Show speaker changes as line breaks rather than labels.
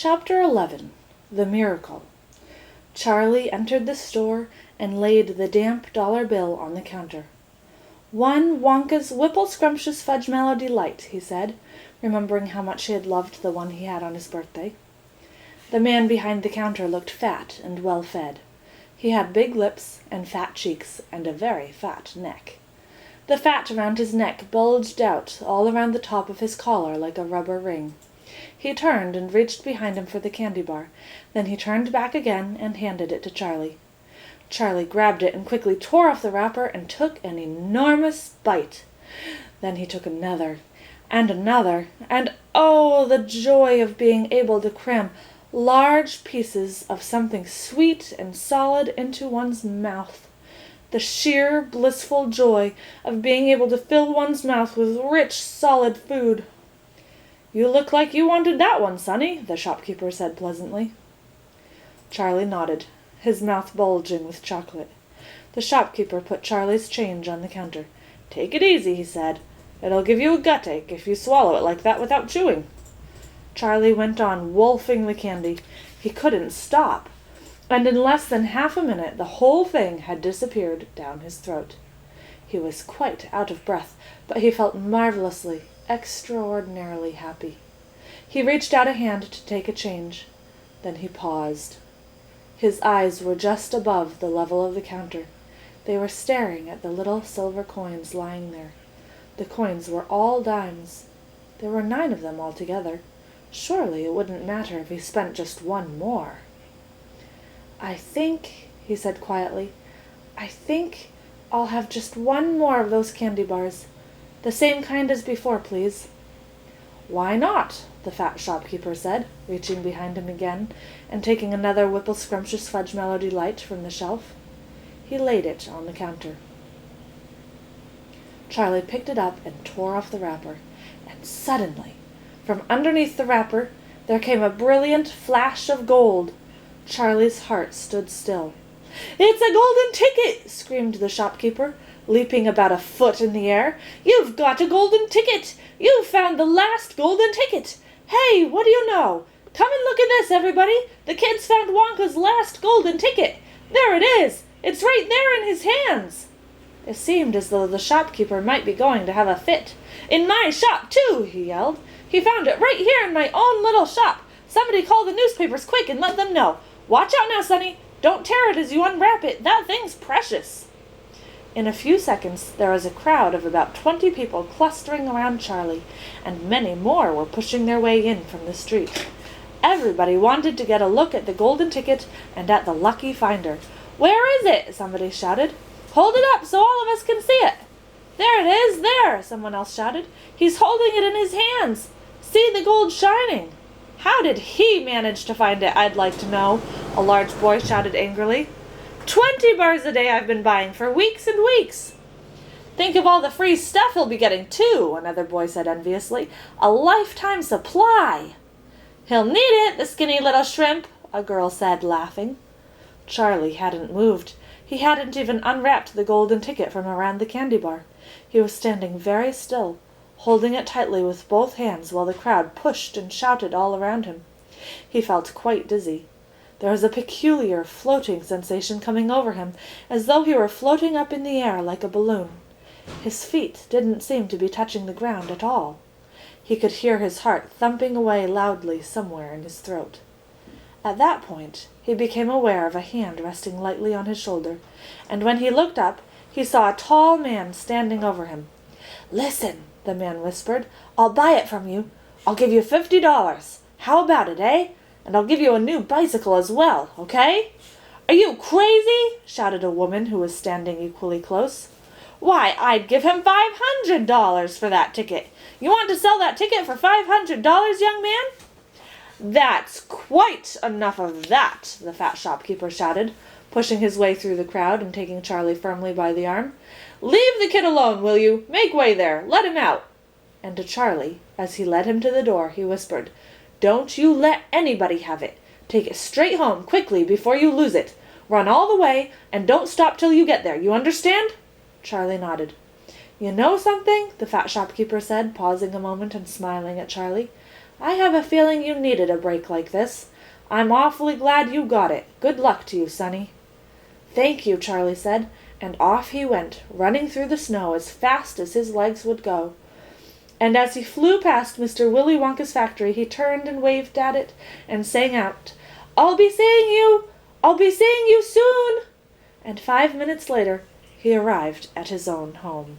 Chapter 11. The Miracle. Charlie entered the store and laid the damp dollar bill on the counter. "1 Wonka's Whipple-Scrumptious Fudge Mellow Delight," he said, remembering how much he had loved the one he had on his birthday. The man behind the counter looked fat and well-fed. He had big lips and fat cheeks and a very fat neck. The fat around his neck bulged out all around the top of his collar like a rubber ring. He turned and reached behind him for the candy bar. Then he turned back again and handed it to Charlie. Charlie grabbed it and quickly tore off the wrapper and took an enormous bite. Then he took another, and oh, the joy of being able to cram large pieces of something sweet and solid into one's mouth. The sheer, blissful joy of being able to fill one's mouth with rich, solid food. "You look like you wanted that one, Sonny," the shopkeeper said pleasantly. Charlie nodded, his mouth bulging with chocolate. The shopkeeper put Charlie's change on the counter. "Take it easy," he said. "It'll give you a gut-ache if you swallow it like that without chewing." Charlie went on wolfing the candy. He couldn't stop, and in less than half a minute the whole thing had disappeared down his throat. He was quite out of breath, but he felt marvelously, extraordinarily happy. He reached out a hand to take a change. Then he paused. His eyes were just above the level of the counter. They were staring at the little silver coins lying there. The coins were all dimes. There were 9 of them altogether. Surely it wouldn't matter if he spent just one more. "I think," he said quietly, "I think I'll have just one more of those candy bars. The same kind as before, please." "Why not?" the fat shopkeeper said, reaching behind him again and taking another Whipple-Scrumptious Fudge Mellow Delight from the shelf. He laid it on the counter. Charlie picked it up and tore off the wrapper, and suddenly, from underneath the wrapper, there came a brilliant flash of gold. Charlie's heart stood still. "It's a golden ticket!" screamed the shopkeeper, leaping about a foot in the air. "You've got a golden ticket! You've found the last golden ticket! Hey, what do you know? Come and look at this, everybody! The kid's found Wonka's last golden ticket! There it is! It's right there in his hands!" It seemed as though the shopkeeper might be going to have a fit. "In my shop, too!" he yelled. "He found it right here in my own little shop! Somebody call the newspapers quick and let them know! Watch out now, Sonny! Don't tear it as you unwrap it! That thing's precious!" In a few seconds there was a crowd of about 20 people clustering around Charlie, and many more were pushing their way in from the street. Everybody wanted to get a look at the golden ticket and at the lucky finder. "Where is it?" somebody shouted. "Hold it up so all of us can see it." "There it is, there!" someone else shouted. "He's holding it in his hands. See the gold shining." "How did he manage to find it, I'd like to know?" a large boy shouted angrily. 20 bars a day I've been buying for weeks and weeks." "Think of all the free stuff he'll be getting, too," another boy said enviously. "A lifetime supply." "He'll need it, the skinny little shrimp," a girl said, laughing. Charlie hadn't moved. He hadn't even unwrapped the golden ticket from around the candy bar. He was standing very still, holding it tightly with both hands while the crowd pushed and shouted all around him. He felt quite dizzy. There was a peculiar floating sensation coming over him, as though he were floating up in the air like a balloon. His feet didn't seem to be touching the ground at all. He could hear his heart thumping away loudly somewhere in his throat. At that point, he became aware of a hand resting lightly on his shoulder, and when he looked up, he saw a tall man standing over him. "Listen," the man whispered, "I'll buy it from you. I'll give you $50. How about it, eh? And I'll give you a new bicycle as well, okay?" "Are you crazy?" shouted a woman who was standing equally close. "Why, I'd give him $500 for that ticket. You want to sell that ticket for $500, young man?" "That's quite enough of that," the fat shopkeeper shouted, pushing his way through the crowd and taking Charlie firmly by the arm. "Leave the kid alone, will you? Make way there. Let him out." And to Charlie, as he led him to the door, he whispered, "Don't you let anybody have it. Take it straight home, quickly, before you lose it. Run all the way, and don't stop till you get there. You understand?" Charlie nodded. "You know something?" the fat shopkeeper said, pausing a moment and smiling at Charlie. I have a feeling you needed a break like this. I'm awfully glad you got it. Good luck to you, Sonny." "Thank you," Charlie said, and off he went, running through the snow as fast as his legs would go. And as he flew past Mr. Willy Wonka's factory, he turned and waved at it and sang out, "I'll be seeing you! I'll be seeing you soon!" And 5 minutes later he arrived at his own home.